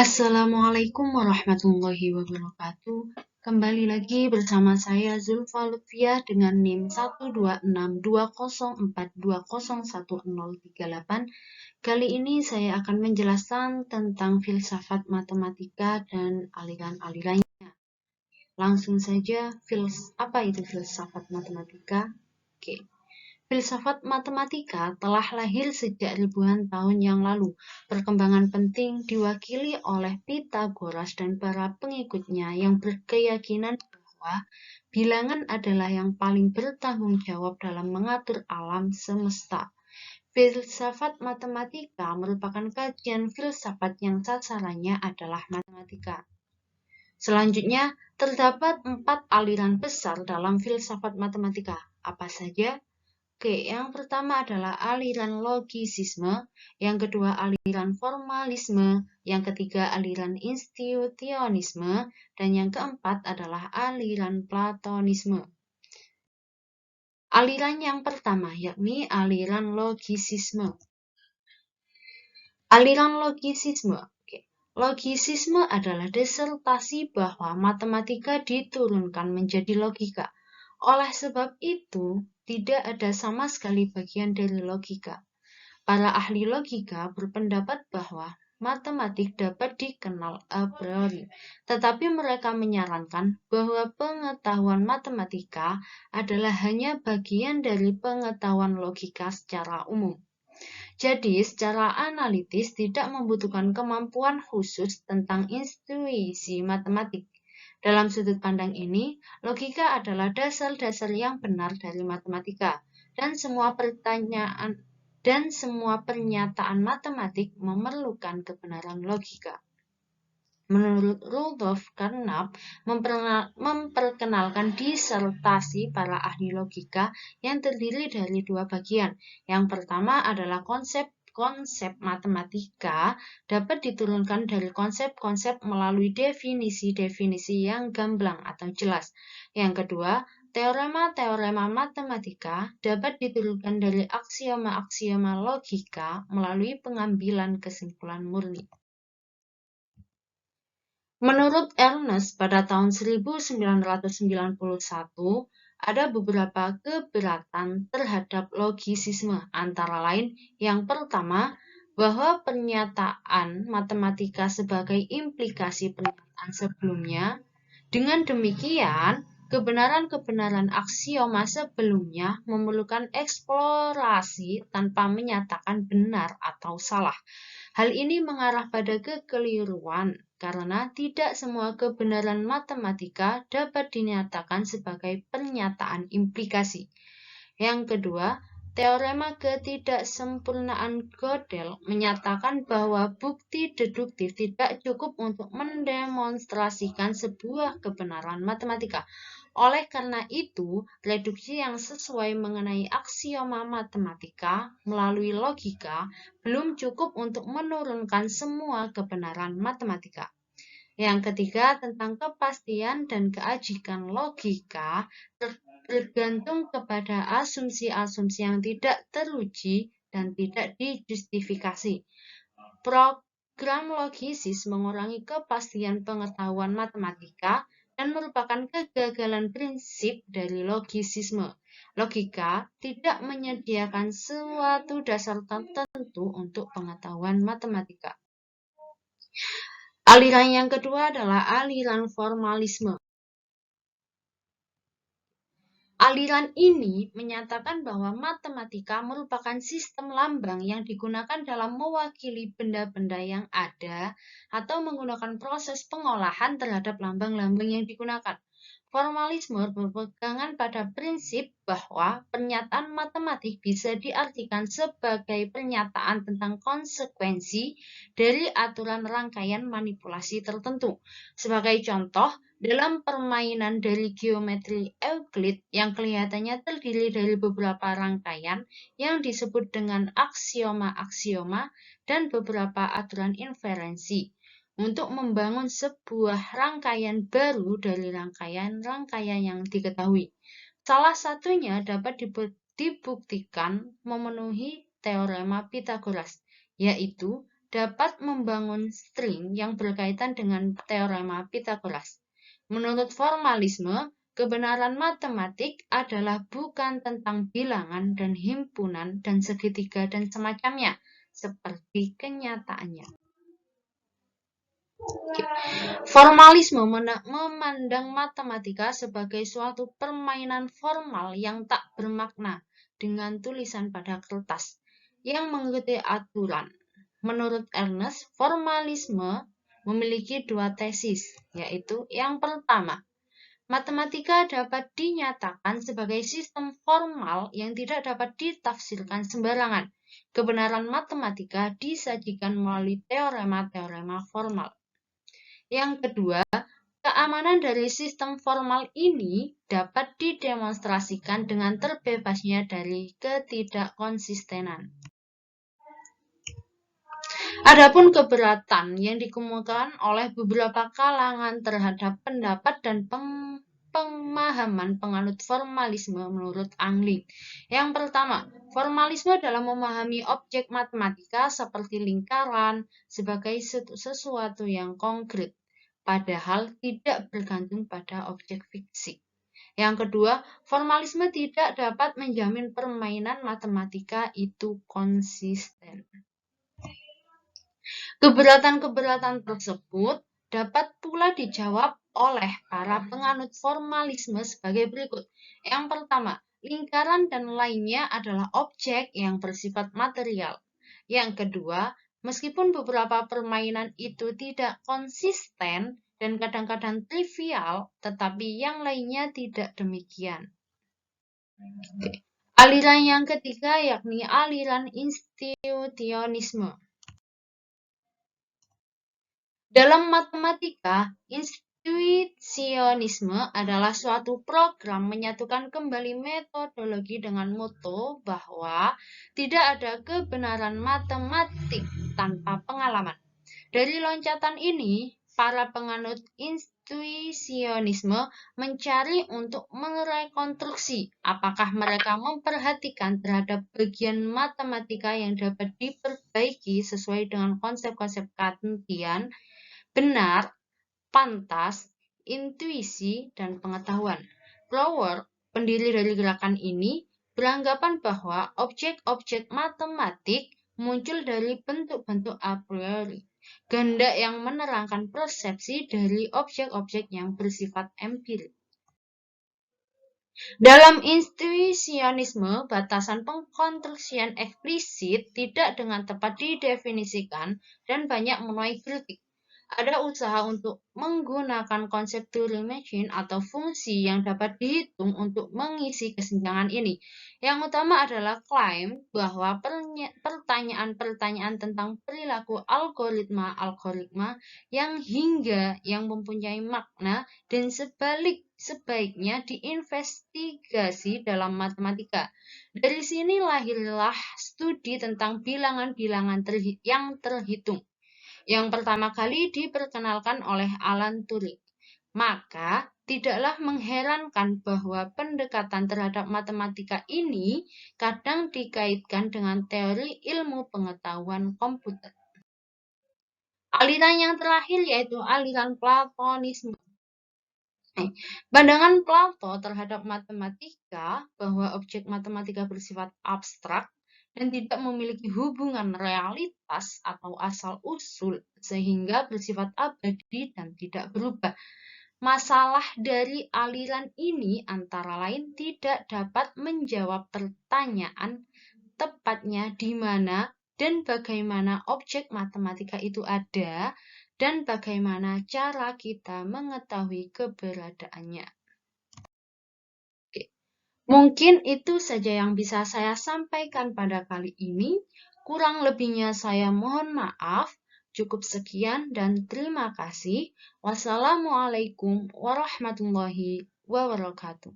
Assalamualaikum warahmatullahi wabarakatuh. Kembali lagi bersama saya Zulfa Lutfiah dengan NIM 1262042011038. Kali ini saya akan menjelaskan tentang filsafat matematika dan aliran-alirannya. Langsung saja, apa itu filsafat matematika? Oke. Filsafat matematika telah lahir sejak ribuan tahun yang lalu. Perkembangan penting diwakili oleh Pythagoras dan para pengikutnya yang berkeyakinan bahwa bilangan adalah yang paling bertanggung jawab dalam mengatur alam semesta. Filsafat matematika merupakan kajian filsafat yang sasarannya adalah matematika. Selanjutnya, terdapat 4 aliran besar dalam filsafat matematika. Apa saja? Oke, yang pertama adalah aliran logisisme, yang kedua aliran formalisme, yang ketiga aliran institutionisme, dan yang keempat adalah aliran platonisme. Aliran yang pertama yakni aliran logisisme. Aliran logisisme. Logisisme adalah disertasi bahwa matematika diturunkan menjadi logika. Oleh sebab itu, tidak ada sama sekali bagian dari logika. Para ahli logika berpendapat bahwa matematik dapat dikenal a priori, tetapi mereka menyarankan bahwa pengetahuan matematika adalah hanya bagian dari pengetahuan logika secara umum. Jadi, secara analitis tidak membutuhkan kemampuan khusus tentang intuisi matematik. Dalam sudut pandang ini, logika adalah dasar-dasar yang benar dari matematika, dan semua pernyataan matematik memerlukan kebenaran logika. Menurut Rudolf Carnap, memperkenalkan disertasi para ahli logika yang terdiri dari 2 bagian. Yang pertama adalah konsep matematika dapat diturunkan dari konsep-konsep melalui definisi-definisi yang gamblang atau jelas. Yang kedua, teorema-teorema matematika dapat diturunkan dari aksioma-aksioma logika melalui pengambilan kesimpulan murni. Menurut Ernest, pada tahun 1991, ada beberapa keberatan terhadap logisisme, antara lain yang pertama, bahwa pernyataan matematika sebagai implikasi pernyataan sebelumnya. Dengan demikian, kebenaran-kebenaran aksioma sebelumnya memerlukan eksplorasi tanpa menyatakan benar atau salah. Hal ini mengarah pada kekeliruan karena tidak semua kebenaran matematika dapat dinyatakan sebagai pernyataan implikasi. Yang kedua, teorema ketidaksempurnaan Gödel menyatakan bahwa bukti deduktif tidak cukup untuk mendemonstrasikan sebuah kebenaran matematika. Oleh karena itu, reduksi yang sesuai mengenai aksioma matematika melalui logika belum cukup untuk menurunkan semua kebenaran matematika. Yang ketiga, tentang kepastian dan keajikan logika bergantung kepada asumsi-asumsi yang tidak teruji dan tidak dijustifikasi. Program logisis mengurangi kepastian pengetahuan matematika dan merupakan kegagalan prinsip dari logisisme. Logika tidak menyediakan suatu dasar tertentu untuk pengetahuan matematika. Aliran yang kedua adalah aliran formalisme. Aliran ini menyatakan bahwa matematika merupakan sistem lambang yang digunakan dalam mewakili benda-benda yang ada atau menggunakan proses pengolahan terhadap lambang-lambang yang digunakan. Formalisme berpegangan pada prinsip bahwa pernyataan matematik bisa diartikan sebagai pernyataan tentang konsekuensi dari aturan rangkaian manipulasi tertentu. Sebagai contoh, dalam permainan dari geometri Euclid yang kelihatannya terdiri dari beberapa rangkaian yang disebut dengan aksioma-aksioma dan beberapa aturan inferensi, untuk membangun sebuah rangkaian baru dari rangkaian-rangkaian yang diketahui. Salah satunya dapat dibuktikan memenuhi teorema Pythagoras, yaitu dapat membangun string yang berkaitan dengan teorema Pythagoras. Menurut formalisme, kebenaran matematik adalah bukan tentang bilangan dan himpunan dan segitiga dan semacamnya, seperti kenyataannya. Formalisme memandang matematika sebagai suatu permainan formal yang tak bermakna dengan tulisan pada kertas yang mengikuti aturan. Menurut Ernest, formalisme memiliki dua tesis, yaitu yang pertama, matematika dapat dinyatakan sebagai sistem formal yang tidak dapat ditafsirkan sembarangan. Kebenaran matematika disajikan melalui teorema-teorema formal. Yang kedua, keamanan dari sistem formal ini dapat didemonstrasikan dengan terbebasnya dari ketidakkonsistenan. Adapun keberatan yang dikemukakan oleh beberapa kalangan terhadap pendapat dan pemahaman penganut formalisme menurut Angling. Yang pertama, formalisme dalam memahami objek matematika seperti lingkaran sebagai sesuatu yang konkret, padahal tidak bergantung pada objek fiksi. Yang kedua, formalisme tidak dapat menjamin permainan matematika itu konsisten. Keberatan-keberatan tersebut dapat pula dijawab oleh para penganut formalisme sebagai berikut. Yang pertama, lingkaran dan lainnya adalah objek yang bersifat material. Yang kedua, meskipun beberapa permainan itu tidak konsisten dan kadang-kadang trivial, tetapi yang lainnya tidak demikian. Aliran yang ketiga yakni aliran institutionisme. Dalam matematika, institutionisme adalah suatu program menyatukan kembali metodologi dengan moto bahwa tidak ada kebenaran matematik tanpa pengalaman. Dari loncatan ini, para penganut institutionisme mencari untuk merekonstruksi apakah mereka memperhatikan terhadap bagian matematika yang dapat diperbaiki sesuai dengan konsep-konsep Kantian, benar, pantas, intuisi, dan pengetahuan. Brouwer, pendiri dari gerakan ini, beranggapan bahwa objek-objek matematik muncul dari bentuk-bentuk a priori, kehendak yang menerangkan persepsi dari objek-objek yang bersifat empirik. Dalam institutionisme, batasan pengkonstruksian eksplisit tidak dengan tepat didefinisikan dan banyak menuai kritik. Ada usaha untuk menggunakan konsep Turing machine atau fungsi yang dapat dihitung untuk mengisi kesenjangan ini. Yang utama adalah klaim bahwa pertanyaan-pertanyaan tentang perilaku algoritma yang mempunyai makna dan sebaiknya diinvestigasi dalam matematika. Dari sini lahirlah studi tentang bilangan-bilangan yang terhitung, yang pertama kali diperkenalkan oleh Alan Turing. Maka, tidaklah mengherankan bahwa pendekatan terhadap matematika ini kadang dikaitkan dengan teori ilmu pengetahuan komputer. Aliran yang terakhir yaitu aliran Platonisme. Pandangan Plato terhadap matematika bahwa objek matematika bersifat abstrak dan tidak memiliki hubungan realitas atau asal-usul sehingga bersifat abadi dan tidak berubah. Masalah dari aliran ini antara lain tidak dapat menjawab pertanyaan tepatnya di mana dan bagaimana objek matematika itu ada dan bagaimana cara kita mengetahui keberadaannya. Mungkin itu saja yang bisa saya sampaikan pada kali ini. Kurang lebihnya saya mohon maaf. Cukup sekian dan terima kasih. Wassalamualaikum warahmatullahi wabarakatuh.